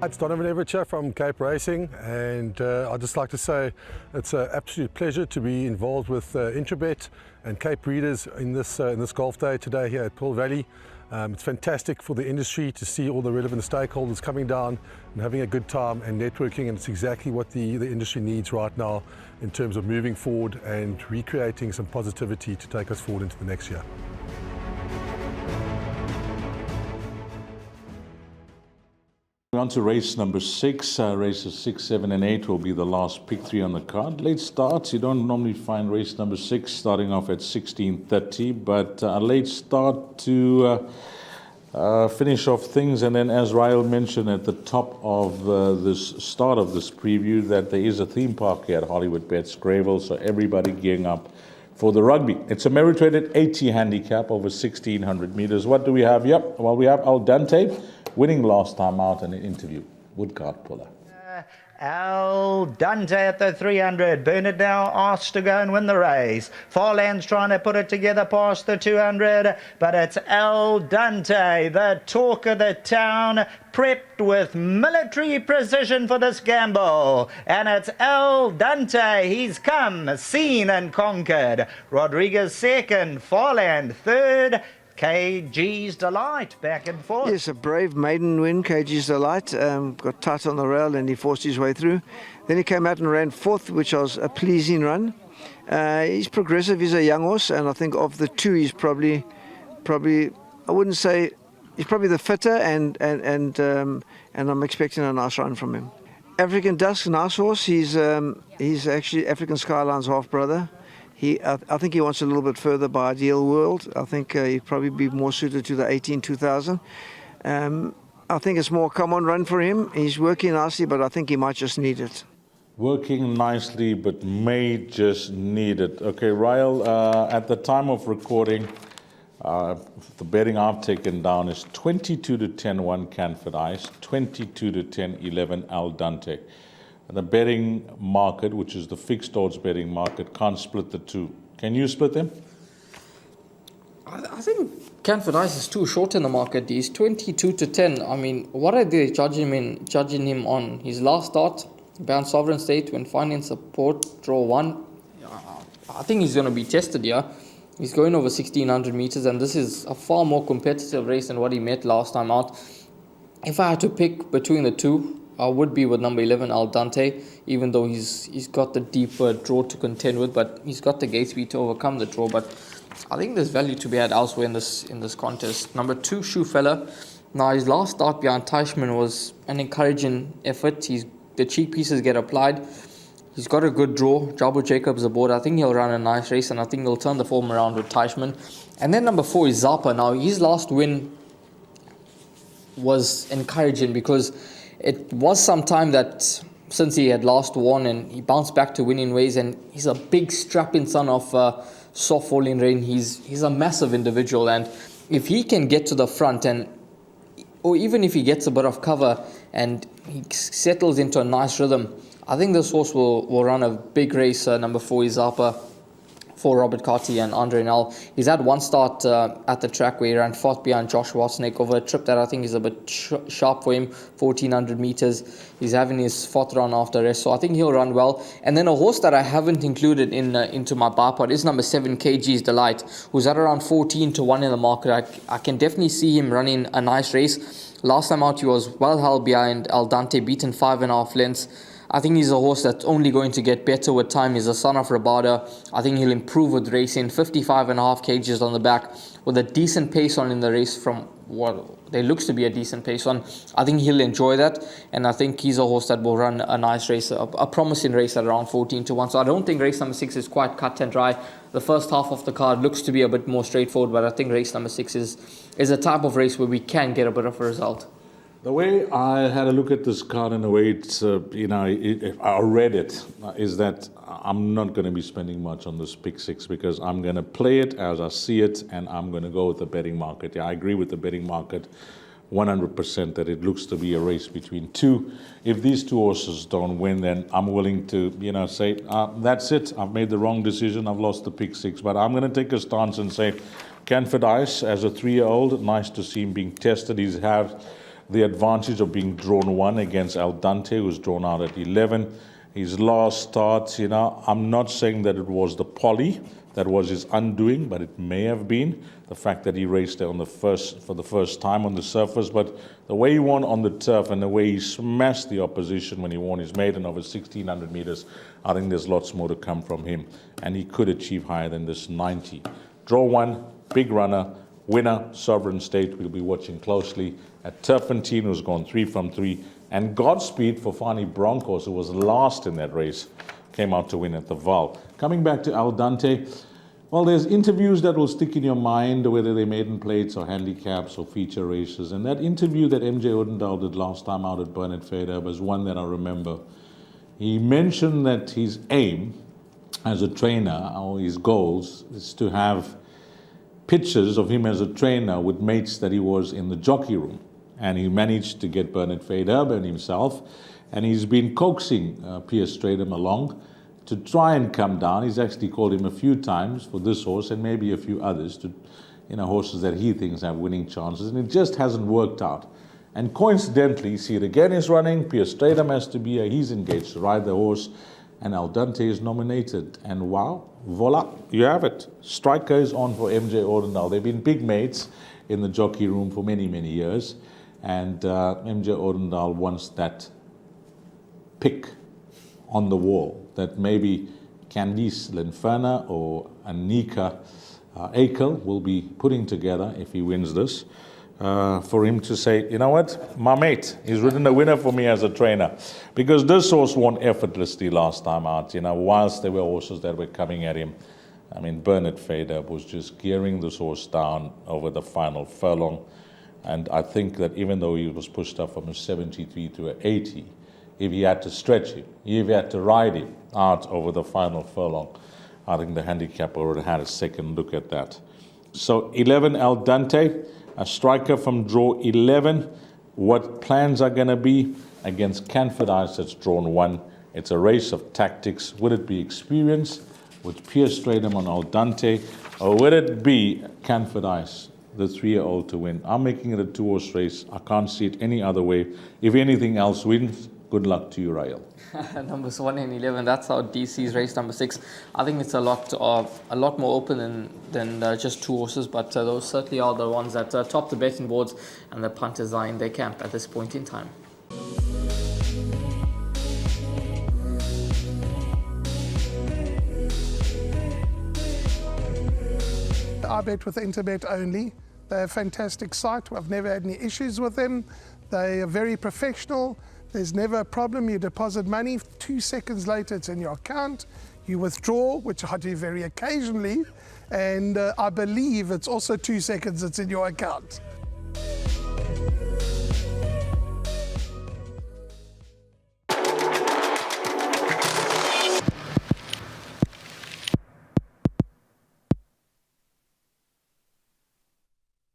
It's Donovan Everett from Cape Racing, and I'd just like to say it's an absolute pleasure to be involved with Intrabet and Cape Breeders in this golf day today here at Pearl Valley. It's fantastic for the industry to see all the relevant stakeholders coming down and having a good time and networking, and it's exactly what the industry needs right now in terms of moving forward and recreating some positivity to take us forward into the next year. On to race number 6. Races 6, 7 and 8 will be the last pick 3 on the card. Late starts, you don't normally find race number 6 starting off at 16:30, but a late start to finish off things. And then, as Ryle mentioned at the top of this start of this preview, that there is a theme park here at Hollywoodbets Greyville, so everybody gearing up for the rugby. It's a merit-rated 80 handicap over 1,600 meters. What do we have? Yep, well, we have Al Dante winning last time out in an interview. Woodcard puller. Al Dante at the 300. Bernard now asked to go and win the race. Farland's trying to put it together past the 200, but it's Al Dante, the talk of the town, prepped with military precision for this gamble. And it's Al Dante. He's come, seen and conquered. Rodriguez second, Farland third. KG's Delight back and forth. Yes, a brave maiden win. KG's Delight got tight on the rail and he forced his way through. Then he came out and ran fourth, which was a pleasing run. He's progressive. He's a young horse, and I think of the two, he's probably I wouldn't say he's probably the fitter, and I'm expecting a nice run from him. African Dusk, nice horse. He's actually African Skyline's half brother. I think he wants a little bit further by Ideal World. I think he'd probably be more suited to the 18-2000. I think it's more common run for him. He's working nicely, but I think he might just need it. Working nicely, but may just need it. Okay, Ryle, at the time of recording, the betting I've taken down is 22-10 1 Canford Ice, 22-10 11 Al Dante. The betting market, which is the fixed odds betting market, can't split the two. Can you split them? I think Canford Ice is too short in the market. He's 22-10. I mean, what are they judging him on? His last start, Bound Sovereign State, when finding support, draw 1. I think he's going to be tested here. He's going over 1,600 meters, and this is a far more competitive race than what he met last time out. If I had to pick between the two, I would be with number 11, Al Dante, even though he's got the deeper draw to contend with, but he's got the gate speed to overcome the draw. But I think there's value to be had elsewhere in this contest. Number 2, Shoefella. Now, his last start behind Teichmann was an encouraging effort. The cheek pieces get applied. He's got a good draw. Jabo Jacobs aboard. I think he'll run a nice race, and I think he'll turn the form around with Teichmann. And then number 4 is Zappa. Now, his last win was encouraging because it was some time that since he had last won, and he bounced back to winning ways, and he's a big strapping son of soft falling rain. He's a massive individual, and if he can get to the front, or even if he gets a bit of cover and he settles into a nice rhythm, I think this horse will run a big race. Number 4 is Zappa for Robert Carty and Andre Nel. He's had one start at the track where he ran fourth behind Josh Watson over a trip that I think is a bit sharp for him, 1,400 meters. He's having his fourth run after rest, so I think he'll run well. And then a horse that I haven't included into my bar pot is number 7, KG's Delight, who's at around 14-1 in the market. I can definitely see him running a nice race. Last time out, he was well held behind Al Dante, beaten 5.5 lengths. I think he's a horse that's only going to get better with time. He's a son of Rabada. I think he'll improve with racing. 55.5 kgs on the back with a decent pace on in the race from what there looks to be a decent pace on. I think he'll enjoy that, and I think he's a horse that will run a nice race, a promising race at around 14-1. So I don't think race number 6 is quite cut and dry. The first half of the card looks to be a bit more straightforward, but I think race number 6 is a type of race where we can get a bit of a result. The way I had a look at this card and the way it's, I read it, is that I'm not going to be spending much on this pick 6 because I'm going to play it as I see it, and I'm going to go with the betting market. Yeah, I agree with the betting market 100% that it looks to be a race between two. If these two horses don't win, then I'm willing to, say, that's it. I've made the wrong decision. I've lost the pick 6. But I'm going to take a stance and say, Canford Ice, as a 3-year-old, nice to see him being tested. He's had the advantage of being drawn 1 against Al Dante, who's drawn out at 11. His last start, you know, I'm not saying that it was the poly that was his undoing, but it may have been the fact that he raced there for the first time on the surface. But the way he won on the turf and the way he smashed the opposition when he won his maiden over 1,600 meters, I think there's lots more to come from him, and he could achieve higher than this 90. Draw 1, big runner, winner, Sovereign State. We'll be watching closely at Turpentine, who's gone 3 from 3. And Godspeed for Fani Broncos, who was last in that race, came out to win at the Val. Coming back to Al Dante, well, there's interviews that will stick in your mind, whether they're maiden plates or handicaps or feature races. And that interview that MJ Odendaal did last time out at Bernard Fader was one that I remember. He mentioned that his aim as a trainer, or his goals, is to have pictures of him as a trainer with mates that he was in the jockey room. And he managed to get Bernard Fader himself, and he's been coaxing Pierce Stratham along to try and come down. He's actually called him a few times for this horse and maybe a few others, to, you know, horses that he thinks have winning chances, and it just hasn't worked out. And coincidentally, see it again is running, Pierce Stratham has to be here, he's engaged to ride the horse, and Al Dante is nominated. And wow, voila, you have it. Striker is on for MJ Odendaal. They've been big mates in the jockey room for many, many years. And MJ Odendaal wants that pick on the wall that maybe Candice Linferna or Anika Akel will be putting together if he wins this, for him to say, you know what, my mate, he's ridden a winner for me as a trainer. Because this horse won effortlessly last time out, you know, whilst there were horses that were coming at him. I mean, Bernard Fader was just gearing this horse down over the final furlong. And I think that even though he was pushed up from a 73 to an 80, if he had to stretch him, if he had to ride him out over the final furlong, I think the handicapper would have had a second look at that. So 11, Al Dante, a striker from draw 11. What plans are going to be against Canford Ice that's drawn 1? It's a race of tactics. Would it be experience with Pierce Stratham on Al Dante, or would it be Canford Ice, the 3-year-old, to win? I'm making it a 2-horse race. I can't see it any other way. If anything else wins, good luck to you, Rael. Numbers 1 and 11. That's how DC's race number 6. I think it's a lot more open than just 2 horses, but those certainly are the ones that top the betting boards, and the punters are in their camp at this point in time. I bet with Interbet only. They're a fantastic site. I've never had any issues with them. They are very professional. There's never a problem. You deposit money, 2 seconds later it's in your account. You withdraw, which I do very occasionally, and I believe it's also 2 seconds it's in your account.